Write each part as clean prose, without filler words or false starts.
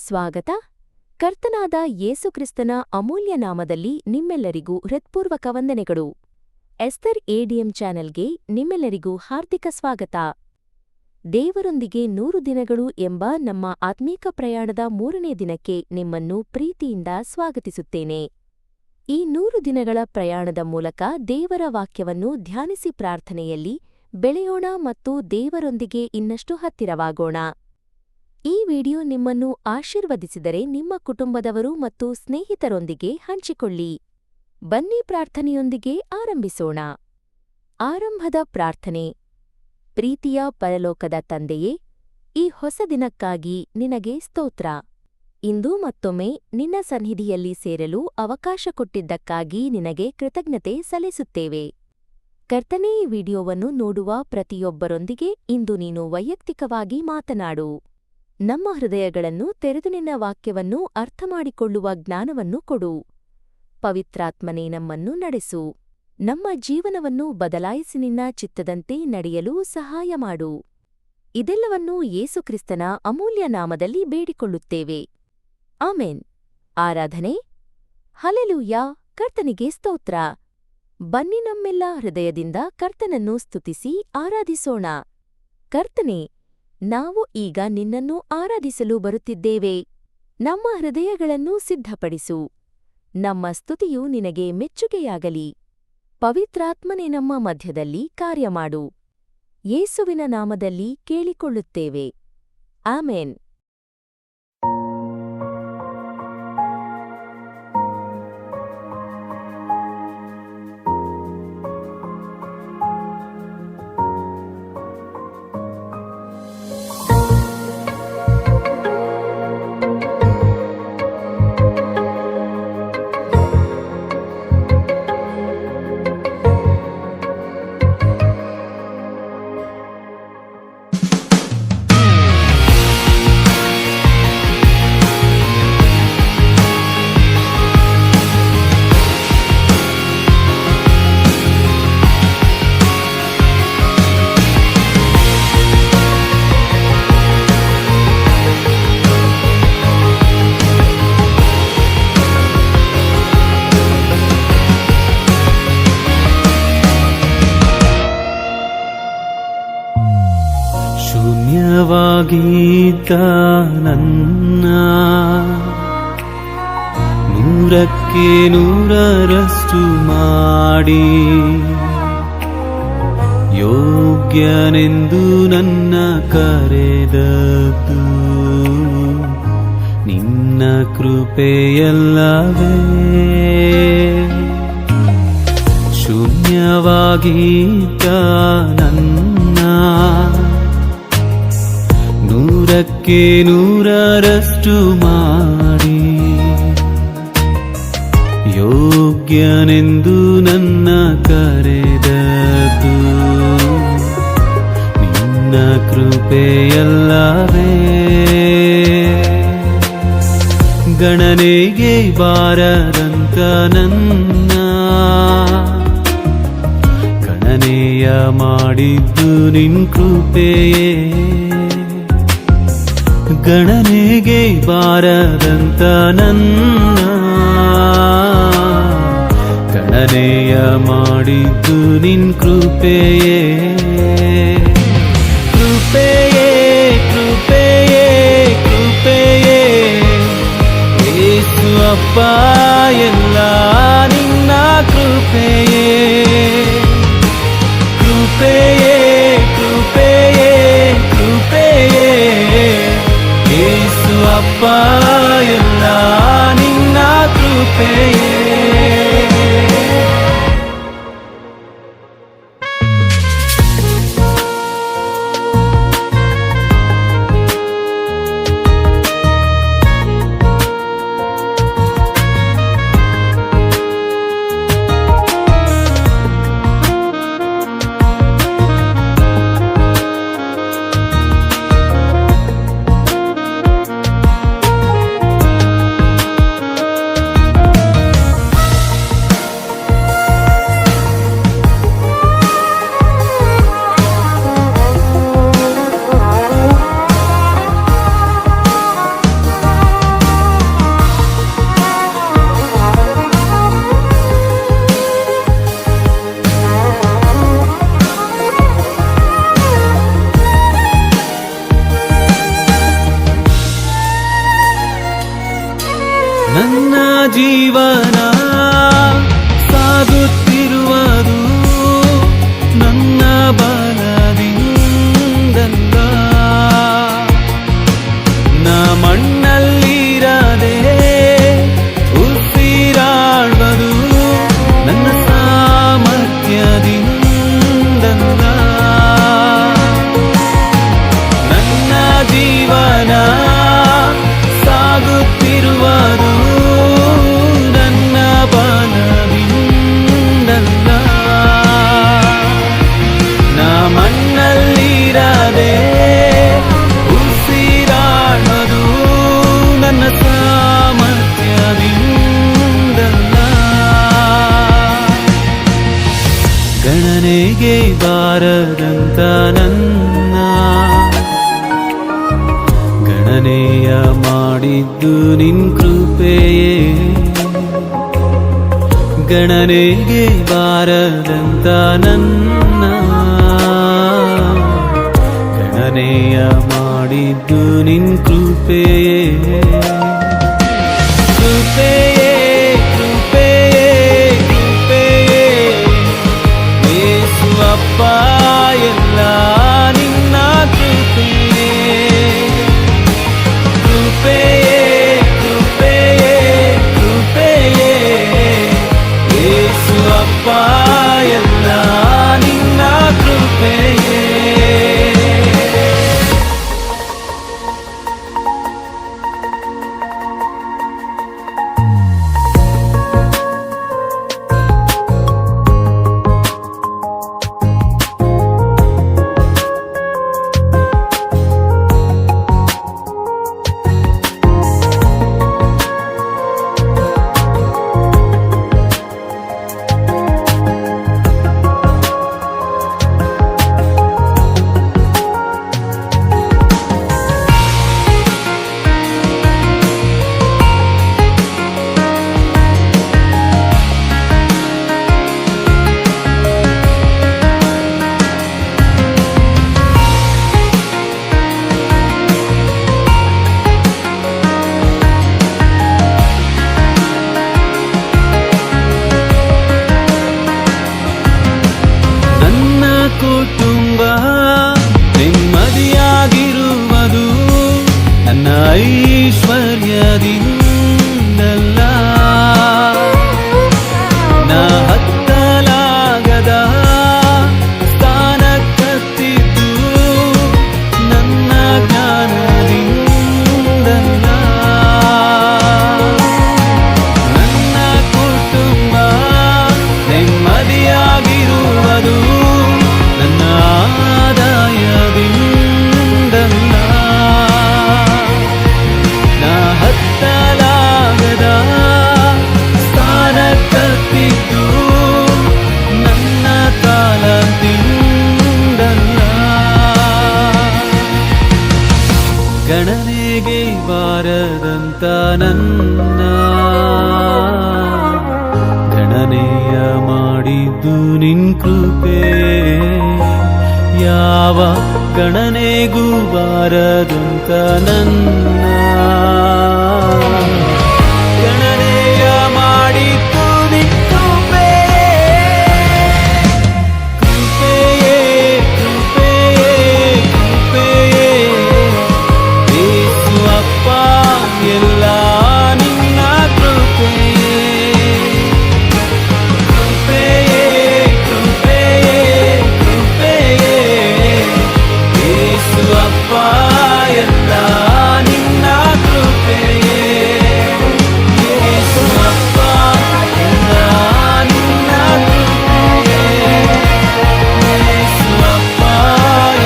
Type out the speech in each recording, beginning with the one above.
ಸ್ವಾಗತ. ಕರ್ತನಾದ ಯೇಸುಕ್ರಿಸ್ತನ ಅಮೂಲ್ಯ ನಾಮದಲ್ಲಿ ನಿಮ್ಮೆಲ್ಲರಿಗೂ ಹೃತ್ಪೂರ್ವಕ ವಂದನೆಗಳು. ಎಸ್ತರ್ ಎಡಿಎಂ ಚಾನೆಲ್ಗೆ ನಿಮ್ಮೆಲ್ಲರಿಗೂ ಹಾರ್ದಿಕ ಸ್ವಾಗತ. ದೇವರೊಂದಿಗೆ 100 ದಿನಗಳು ಎಂಬ ನಮ್ಮ ಆತ್ಮೀಕ ಪ್ರಯಾಣದ 3ನೇ ದಿನಕ್ಕೆ ನಿಮ್ಮನ್ನು ಪ್ರೀತಿಯಿಂದ ಸ್ವಾಗತಿಸುತ್ತೇನೆ. ಈ 100 ದಿನಗಳ ಪ್ರಯಾಣದ ಮೂಲಕ ದೇವರ ವಾಕ್ಯವನ್ನು ಧ್ಯಾನಿಸಿ ಪ್ರಾರ್ಥನೆಯಲ್ಲಿ ಬೆಳೆಯೋಣ ಮತ್ತು ದೇವರೊಂದಿಗೆ ಇನ್ನಷ್ಟು ಹತ್ತಿರವಾಗೋಣ. ಈ ವಿಡಿಯೋ ನಿಮ್ಮನ್ನು ಆಶೀರ್ವದಿಸಿದರೆ ನಿಮ್ಮ ಕುಟುಂಬದವರು ಮತ್ತು ಸ್ನೇಹಿತರೊಂದಿಗೆ ಹಂಚಿಕೊಳ್ಳಿ. ಬನ್ನಿ ಪ್ರಾರ್ಥನೆಯೊಂದಿಗೆ ಆರಂಭಿಸೋಣ. ಆರಂಭದ ಪ್ರಾರ್ಥನೆ. ಪ್ರೀತಿಯ ಪರಲೋಕದ ತಂದೆಯೇ, ಈ ಹೊಸ ದಿನಕ್ಕಾಗಿ ನಿನಗೆ ಸ್ತೋತ್ರ. ಇಂದು ಮತ್ತೊಮ್ಮೆ ನಿನ್ನ ಸನ್ನಿಧಿಯಲ್ಲಿ ಸೇರಲು ಅವಕಾಶ ಕೊಟ್ಟಿದ್ದಕ್ಕಾಗಿ ನಿನಗೆ ಕೃತಜ್ಞತೆ ಸಲ್ಲಿಸುತ್ತೇವೆ. ಕರ್ತನೇ, ಈ ವಿಡಿಯೋವನ್ನು ನೋಡುವ ಪ್ರತಿಯೊಬ್ಬರೊಂದಿಗೆ ಇಂದು ನೀನು ವೈಯಕ್ತಿಕವಾಗಿ ಮಾತನಾಡು. ನಮ್ಮ ಹೃದಯಗಳನ್ನು ತೆರೆದು ನಿನ್ನ ವಾಕ್ಯವನ್ನು ಅರ್ಥಮಾಡಿಕೊಳ್ಳುವ ಜ್ಞಾನವನ್ನು ಕೊಡು. ಪವಿತ್ರಾತ್ಮನೇ, ನಮ್ಮನ್ನು ನಡೆಸು. ನಮ್ಮ ಜೀವನವನ್ನು ಬದಲಾಯಿಸಿ ನಿನ್ನ ಚಿತ್ತದಂತೆ ನಡೆಯಲು ಸಹಾಯ ಮಾಡು. ಇದೆಲ್ಲವನ್ನೂ ಯೇಸುಕ್ರಿಸ್ತನ ಅಮೂಲ್ಯ ನಾಮದಲ್ಲಿ ಬೇಡಿಕೊಳ್ಳುತ್ತೇವೆ. ಆಮೆನ್. ಆರಾಧನೆ. ಹಲ್ಲೆಲೂಯಾ. ಕರ್ತನಿಗೆ ಸ್ತೋತ್ರ. ಬನ್ನಿ ನಮ್ಮೆಲ್ಲ ಹೃದಯದಿಂದ ಕರ್ತನನ್ನು ಸ್ತುತಿಸಿ ಆರಾಧಿಸೋಣ. ಕರ್ತನೇ, ನಾವು ಈಗ ನಿನ್ನನ್ನು ಆರಾಧಿಸಲು ಬರುತ್ತಿದ್ದೇವೆ. ನಮ್ಮ ಹೃದಯಗಳನ್ನು ಸಿದ್ಧಪಡಿಸು. ನಮ್ಮ ಸ್ತುತಿಯು ನಿನಗೆ ಮೆಚ್ಚುಗೆಯಾಗಲಿ. ಪವಿತ್ರಾತ್ಮನೇ, ನಮ್ಮ ಮಧ್ಯದಲ್ಲಿ ಕಾರ್ಯಮಾಡು. ಯೇಸುವಿನ ನಾಮದಲ್ಲಿ ಕೇಳಿಕೊಳ್ಳುತ್ತೇವೆ. ಆಮೆನ್. ಶೂನ್ಯವಾಗಿದ್ದ ನನ್ನ 100ಕ್ಕೆ 100ರಷ್ಟು ಮಾಡಿ ಯೋಗ್ಯನೆಂದು ನನ್ನ ಕರೆದದ್ದು ನಿನ್ನ ಕೃಪೆಯಲ್ಲವೇ. ಶೂನ್ಯವಾಗಿದ್ದ ನನ್ನ 100ಕ್ಕೆ 100ರಷ್ಟು ಮಾಡಿ ಯೋಗ್ಯನೆಂದು ನನ್ನ ಕರೆದದ್ದು ನಿನ್ನ ಕೃಪೆಯಲ್ಲವೇ. ಗಣನೆಗೆ ಬಾರದಂತ ನನ್ನ ಗಣನೆಯ ಮಾಡಿದ್ದು ನಿನ್ ಕೃಪೆಯೇ. ಗಣನೆಗೆ ಬಾರದಂತ ನನ್ನ ಗಣನೆಯ ಮಾಡಿದ್ದು ನಿನ್ ಕೃಪೆಯೇ. ಕೃಪೆಯೇ ಕೃಪೆಯೇ ಕೃಪೆಯೇ ಯೇಸು ಅಪ್ಪ, ಎಲ್ಲ ನಿನ್ನ ಕೃಪೆಯೇ. ಕೃಪೆಯೇ ಕೃಪೆಯೇ ಕೃಪೆಯೇ ಯೇಸು ಅಪ್ಪ, ಎಲ್ಲ ನಿನ್ನ ಕೃಪೆಯೇ. ಜೀವನ ಸಾಗುತ್ತಿರುವುದು ನನ್ನ ಬಲದಿಂದಲ್ಲ. ನಾ ಮಣ್ಣಲ್ಲಿರದೆ ಉಸಿರಾಡುವುದು ನನ್ನ ಸಾಮರ್ಥ್ಯದಿಂದಲ್ಲ. ನನ್ನ ಜೀವನ ಸಾಗುತ್ತಿರುವುದು ನನ್ನ ಬಲದಿಂದಲ್ಲ. ನಾ ಮಣ್ಣಲ್ಲಿರದೆ ಉಸಿರಾಡುವುದು ನನ್ನ ಸಾಮರ್ಥ್ಯದಿಂದಲ್ಲ. ಗಣನೆಗೆ ಬಾರದಂತ ನನ್ನ ಗಣನೆಯ ಮಾಡಿದ್ದು ನಿನ್ ಕೃಪೆಯೇ. ಗಣನೆಗೆ ಬಾರದಂತ ನನ್ನ ಗಣನೆಯ ಮಾಡಿದ್ದು ನಿನ್ ಕೃಪೆಯೇ. ಕೃಪೆಯೇ ಕೃಪೆಯೇ ಕೃಪೆಯೇ ಯೇಸು ಅಪ್ಪ ಎಲ್ಲ ನಿನ್ನ ಕೃಪೆಯೇ. ಕೃಪೆಯೇ ಕೃಪೆಯೇ ಕೃಪೆಯೇ ಯೇಸು ಅಪ್ಪ ಎಲ್ಲ ನಿನ್ನ ಕೃಪೆಯೇ. ಕುಟುಂಬ ನೆಮ್ಮದಿಯಾಗಿರುವುದು ನನ್ನ ಐಶ್ವರ್ಯದಿಂದಲ್ಲ. ನಾ ಹತ್ತಲಾಗದ ಸ್ಥಾನಕ್ಕತ್ತಿದ್ದು ನನ್ನ ಜ್ಞಾನದಿಂದಲ್ಲ. ನನ್ನ ಕುಟುಂಬ ನೆಮ್ಮದಿಯಾಗಿರುವುದು ನನ್ನ ಆದಾಯದಿಂದಲ್ಲ. ನಾ ಹತ್ತಲಾಗದ ಸ್ಥಾನಕ್ಕತ್ತಿದ್ದು ನನ್ನ ತಾಲಂತಿಂದಲ್ಲ. ಗಣನೆಗೆ ಬಾರದಂತ ನನ್ನ ಗಣನೆಯ ಮಾಡಿದ್ದು ನಿನ್ ಕೃಪೆಯೇ. ಯಾವ ಗಣನೆಗೂ ಬಾರದಂತ ನನ್ನ ಗಣನೆಯ ಮಾಡಿದ್ದು ನಿನ್ ಕೃಪೆಯೇ. ಕೃಪೆಯೇ ಕೃಪೆಯೇ ಯೇಸು ಅಪ್ಪ ಎಲ್ಲ ನಿನ್ನ ಕೃಪೆಯೇ. ಕೃಪೆಯೇ ಕೃಪೆಯೇ ಕೃಪೆಯೇ ಯೇಸು ಅಪ್ಪ ಎಲ್ಲ ನಿನ್ನ ಕೃಪೆಯೇ. ಯೇಸು ಅಪ್ಪ ಎಲ್ಲ ನಿನ್ನ ಕೃಪೆಯೇ. ಯೇಸು ಅಪ್ಪ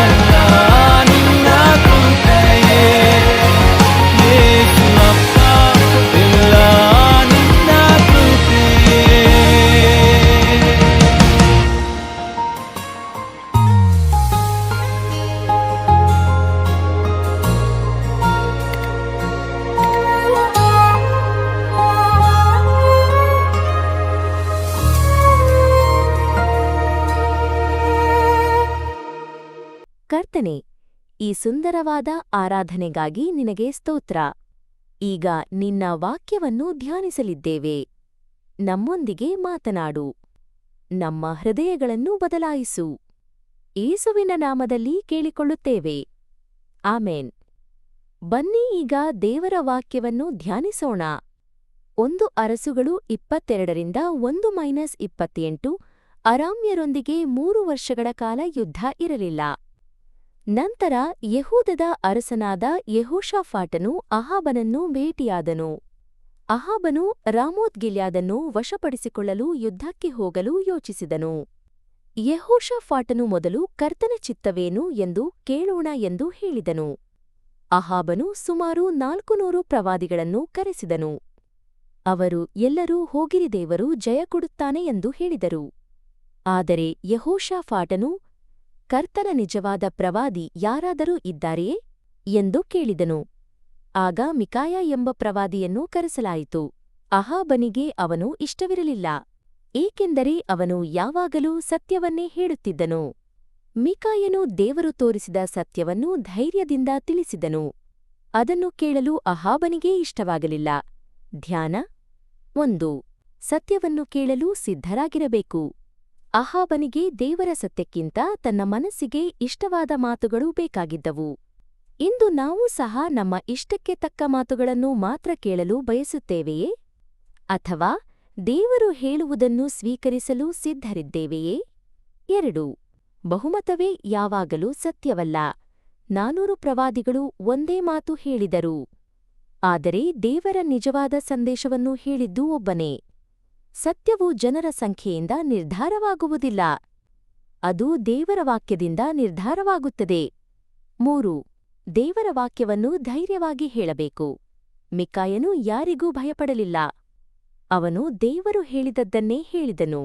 ಎಲ್ಲ ನಿನ್ನ ಕೃಪೆಯೇ. ಯೇಸು ಅಪ್ಪ ಎಲ್ಲ ನಿನ್ನ ಕೃಪೆಯೇ. ಕರ್ತನೇ, ಈ ಸುಂದರವಾದ ಆರಾಧನೆಗಾಗಿ ನಿನಗೆ ಸ್ತೋತ್ರ. ಈಗ ನಿನ್ನ ವಾಕ್ಯವನ್ನು ಧ್ಯಾನಿಸಲಿದ್ದೇವೆ. ನಮ್ಮೊಂದಿಗೆ ಮಾತನಾಡು. ನಮ್ಮ ಹೃದಯಗಳನ್ನು ಬದಲಾಯಿಸು. ಯೇಸುವಿನ ನಾಮದಲ್ಲಿ ಕೇಳಿಕೊಳ್ಳುತ್ತೇವೆ. ಆಮೆನ್. ಬನ್ನಿ ಈಗ ದೇವರ ವಾಕ್ಯವನ್ನು ಧ್ಯಾನಿಸೋಣ. 1 ಅರಸುಗಳು 22 1-28 ಅರಾಮ್ಯರೊಂದಿಗೆ 3 ವರ್ಷಗಳ ಕಾಲ ಯುದ್ಧ ಇರಲಿಲ್ಲ. ನಂತರ ಯೆಹೂದದ ಅರಸನಾದ ಯೆಹೋಷಾಫಾಟನು ಅಹಾಬನನ್ನು ಭೇಟಿಯಾದನು. ಅಹಾಬನು ರಾಮೋತ್ ಗಿಲ್ಯಾದನ್ನು ವಶಪಡಿಸಿಕೊಳ್ಳಲು ಯುದ್ಧಕ್ಕೆ ಹೋಗಲು ಯೋಚಿಸಿದನು. ಯೆಹೋಷಾಫಾಟನು ಮೊದಲು ಕರ್ತನ ಚಿತ್ತವೇನು ಎಂದು ಕೇಳೋಣ ಎಂದು ಹೇಳಿದನು. ಅಹಾಬನು ಸುಮಾರು 400 ಪ್ರವಾದಿಗಳನ್ನು ಕರೆಸಿದನು. ಅವರು ಎಲ್ಲರೂ ಹೋಗಿರಿ, ದೇವರು ಜಯ ಕೊಡುತ್ತಾನೆ ಎಂದು ಹೇಳಿದರು. ಆದರೆ ಯೆಹೋಷಾಫಾಟನು, ಕರ್ತನ ನಿಜವಾದ ಪ್ರವಾದಿ ಯಾರಾದರೂ ಇದ್ದಾರೆಯೇ ಎಂದು ಕೇಳಿದನು. ಆಗ ಮಿಕಾಯ ಎಂಬ ಪ್ರವಾದಿಯನ್ನು ಕರೆಸಲಾಯಿತು. ಅಹಾಬನಿಗೆ ಅವನು ಇಷ್ಟವಿರಲಿಲ್ಲ, ಏಕೆಂದರೆ ಅವನು ಯಾವಾಗಲೂ ಸತ್ಯವನ್ನೇ ಹೇಳುತ್ತಿದ್ದನು. ಮಿಕಾಯನು ದೇವರು ತೋರಿಸಿದ ಸತ್ಯವನ್ನು ಧೈರ್ಯದಿಂದ ತಿಳಿಸಿದನು. ಅದನ್ನು ಕೇಳಲು ಅಹಾಬನಿಗೇ ಇಷ್ಟವಾಗಲಿಲ್ಲ. ಧ್ಯಾನ 1. ಸತ್ಯವನ್ನು ಕೇಳಲು ಸಿದ್ಧರಾಗಿರಬೇಕು. ಅಹಾಬನಿಗೆ ದೇವರ ಸತ್ಯಕ್ಕಿಂತ ತನ್ನ ಮನಸ್ಸಿಗೆ ಇಷ್ಟವಾದ ಮಾತುಗಳು ಬೇಕಾಗಿದ್ದವು. ಇಂದು ನಾವು ಸಹ ನಮ್ಮ ಇಷ್ಟಕ್ಕೆ ತಕ್ಕ ಮಾತುಗಳನ್ನು ಮಾತ್ರ ಕೇಳಲು ಬಯಸುತ್ತೇವೆಯೇ? ಅಥವಾ ದೇವರು ಹೇಳುವುದನ್ನು ಸ್ವೀಕರಿಸಲು ಸಿದ್ಧರಿದ್ದೇವೆಯೇ? 2. ಬಹುಮತವೇ ಯಾವಾಗಲೂ ಸತ್ಯವಲ್ಲ. 400 ಪ್ರವಾದಿಗಳು ಒಂದೇ ಮಾತು ಹೇಳಿದರು. ಆದರೆ ದೇವರ ನಿಜವಾದ ಸಂದೇಶವನ್ನು ಹೇಳಿದ್ದು ಒಬ್ಬನೇ. ಸತ್ಯವು ಜನರ ಸಂಖ್ಯೆಯಿಂದ ನಿರ್ಧಾರವಾಗುವುದಿಲ್ಲ, ಅದು ದೇವರ ವಾಕ್ಯದಿಂದ ನಿರ್ಧಾರವಾಗುತ್ತದೆ. 3. ದೇವರ ವಾಕ್ಯವನ್ನು ಧೈರ್ಯವಾಗಿ ಹೇಳಬೇಕು. ಮಿಕಾಯನು ಯಾರಿಗೂ ಭಯಪಡಲಿಲ್ಲ. ಅವನು ದೇವರು ಹೇಳಿದದ್ದನ್ನೇ ಹೇಳಿದನು.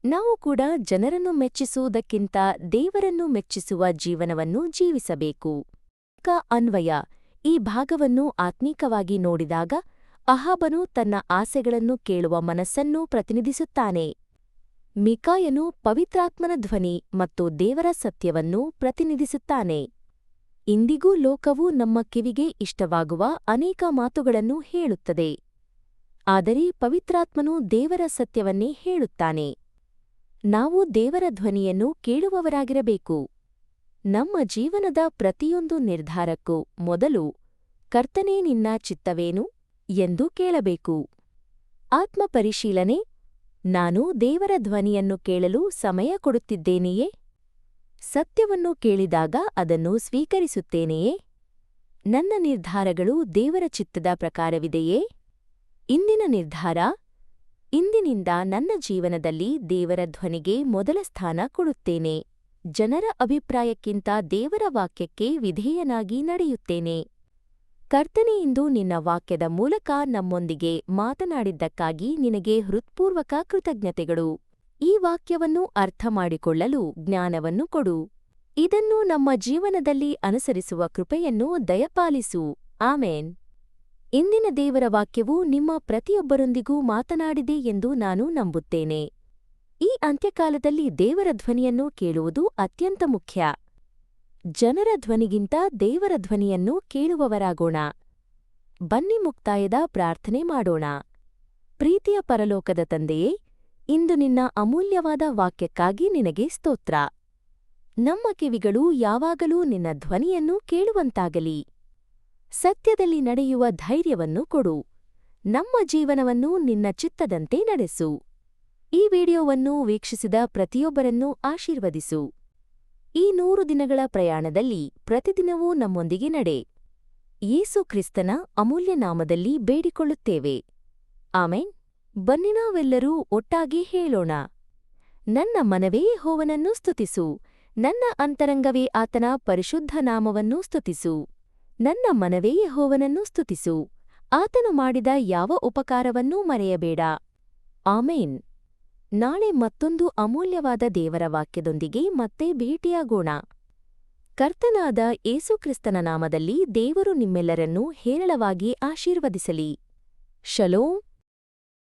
ನಾವು ಕೂಡ ಜನರನ್ನು ಮೆಚ್ಚಿಸುವುದಕ್ಕಿಂತ ದೇವರನ್ನು ಮೆಚ್ಚಿಸುವ ಜೀವನವನ್ನು ಜೀವಿಸಬೇಕು. ಅನ್ವಯ. ಈ ಭಾಗವನ್ನು ಆತ್ಮೀಕವಾಗಿ ನೋಡಿದಾಗ ಅಹಾಬನು ತನ್ನ ಆಸೆಗಳನ್ನು ಕೇಳುವ ಮನಸ್ಸನ್ನು ಪ್ರತಿನಿಧಿಸುತ್ತಾನೆ. ಮಿಕಾಯನು ಪವಿತ್ರಾತ್ಮನ ಧ್ವನಿ ಮತ್ತು ದೇವರ ಸತ್ಯವನ್ನು ಪ್ರತಿನಿಧಿಸುತ್ತಾನೆ. ಇಂದಿಗೂ ಲೋಕವು ನಮ್ಮ ಕಿವಿಗೆ ಇಷ್ಟವಾಗುವ ಅನೇಕ ಮಾತುಗಳನ್ನು ಹೇಳುತ್ತದೆ. ಆದರೆ ಪವಿತ್ರಾತ್ಮನು ದೇವರ ಸತ್ಯವನ್ನೇ ಹೇಳುತ್ತಾನೆ. ನಾವು ದೇವರ ಧ್ವನಿಯನ್ನು ಕೇಳುವವರಾಗಿರಬೇಕು. ನಮ್ಮ ಜೀವನದ ಪ್ರತಿಯೊಂದು ನಿರ್ಧಾರಕ್ಕೂ ಮೊದಲು ಕರ್ತನೇ ನಿನ್ನ ಚಿತ್ತವೇನು ಎಂದು ಕೇಳಬೇಕು. ಆತ್ಮಪರಿಶೀಲನೆ. ನಾನು ದೇವರ ಧ್ವನಿಯನ್ನು ಕೇಳಲು ಸಮಯ ಕೊಡುತ್ತಿದ್ದೇನೆಯೇ? ಸತ್ಯವನ್ನು ಕೇಳಿದಾಗ ಅದನ್ನು ಸ್ವೀಕರಿಸುತ್ತೇನೆಯೇ? ನನ್ನ ನಿರ್ಧಾರಗಳು ದೇವರ ಚಿತ್ತದ ಪ್ರಕಾರವಿದೆಯೇ? ಇಂದಿನ ನಿರ್ಧಾರ. ಇಂದಿನಿಂದ ನನ್ನ ಜೀವನದಲ್ಲಿ ದೇವರ ಧ್ವನಿಗೆ ಮೊದಲ ಸ್ಥಾನ ಕೊಡುತ್ತೇನೆ. ಜನರ ಅಭಿಪ್ರಾಯಕ್ಕಿಂತ ದೇವರ ವಾಕ್ಯಕ್ಕೆ ವಿಧೇಯನಾಗಿ ನಡೆಯುತ್ತೇನೆ. ಕರ್ತನೇ, ಇಂದು ನಿನ್ನ ವಾಕ್ಯದ ಮೂಲಕ ನಮ್ಮೊಂದಿಗೆ ಮಾತನಾಡಿದ್ದಕ್ಕಾಗಿ ನಿನಗೆ ಹೃತ್ಪೂರ್ವಕ ಕೃತಜ್ಞತೆಗಳು. ಈ ವಾಕ್ಯವನ್ನು ಅರ್ಥಮಾಡಿಕೊಳ್ಳಲು ಜ್ಞಾನವನ್ನು ಕೊಡು. ಇದನ್ನು ನಮ್ಮ ಜೀವನದಲ್ಲಿ ಅನುಸರಿಸುವ ಕೃಪೆಯನ್ನು ದಯಪಾಲಿಸು. ಆಮೆನ್. ಇಂದಿನ ದೇವರ ವಾಕ್ಯವು ನಿಮ್ಮ ಪ್ರತಿಯೊಬ್ಬರೊಂದಿಗೂ ಮಾತನಾಡಿದೆ ಎಂದು ನಾನು ನಂಬುತ್ತೇನೆ. ಈ ಅಂತ್ಯಕಾಲದಲ್ಲಿ ದೇವರ ಧ್ವನಿಯನ್ನು ಕೇಳುವುದು ಅತ್ಯಂತ ಮುಖ್ಯ. ಜನರ ಧ್ವನಿಗಿಂತ ದೇವರ ಧ್ವನಿಯನ್ನು ಕೇಳುವವರಾಗೋಣ. ಬನ್ನಿ ಮುಕ್ತಾಯದ ಪ್ರಾರ್ಥನೆ ಮಾಡೋಣ. ಪ್ರೀತಿಯ ಪರಲೋಕದ ತಂದೆಯೇ, ಇಂದು ನಿನ್ನ ಅಮೂಲ್ಯವಾದ ವಾಕ್ಯಕ್ಕಾಗಿ ನಿನಗೆ ಸ್ತೋತ್ರ. ನಮ್ಮ ಕಿವಿಗಳು ಯಾವಾಗಲೂ ನಿನ್ನ ಧ್ವನಿಯನ್ನು ಕೇಳುವಂತಾಗಲಿ. ಸತ್ಯದಲ್ಲಿ ನಡೆಯುವ ಧೈರ್ಯವನ್ನು ಕೊಡು. ನಮ್ಮ ಜೀವನವನ್ನು ನಿನ್ನ ಚಿತ್ತದಂತೆ ನಡೆಸು. ಈ ವಿಡಿಯೋವನ್ನು ವೀಕ್ಷಿಸಿದ ಪ್ರತಿಯೊಬ್ಬರನ್ನೂ ಆಶೀರ್ವದಿಸು. ಈ 100 ದಿನಗಳ ಪ್ರಯಾಣದಲ್ಲಿ ಪ್ರತಿದಿನವೂ ನಮ್ಮೊಂದಿಗೆ ನಡೆ. ಯೇಸು ಕ್ರಿಸ್ತನ ಅಮೂಲ್ಯ ನಾಮದಲ್ಲಿ ಬೇಡಿಕೊಳ್ಳುತ್ತೇವೆ. ಆಮೆನ್. ಬನ್ನಿ ನಾವೆಲ್ಲರೂ ಒಟ್ಟಾಗಿ ಹೇಳೋಣ. ನನ್ನ ಮನವೇ ಯೆಹೋವನನ್ನು ಸ್ತುತಿಸು. ನನ್ನ ಅಂತರಂಗವೇ ಆತನ ಪರಿಶುದ್ಧ ನಾಮವನ್ನು ಸ್ತುತಿಸು. ನನ್ನ ಮನವೇ ಯೆಹೋವನನ್ನು ಸ್ತುತಿಸು. ಆತನು ಮಾಡಿದ ಯಾವ ಉಪಕಾರವನ್ನೂ ಮರೆಯಬೇಡ. ಆಮೇನ್. ನಾಳೆ ಮತ್ತೊಂದು ಅಮೂಲ್ಯವಾದ ದೇವರ ವಾಕ್ಯದೊಂದಿಗೆ ಮತ್ತೆ ಭೇಟಿಯಾಗೋಣ. ಕರ್ತನಾದ ಯೇಸುಕ್ರಿಸ್ತನ ನಾಮದಲ್ಲಿ ದೇವರು ನಿಮ್ಮೆಲ್ಲರನ್ನೂ ಹೇರಳವಾಗಿ ಆಶೀರ್ವದಿಸಲಿ. ಶಲೋಮ್.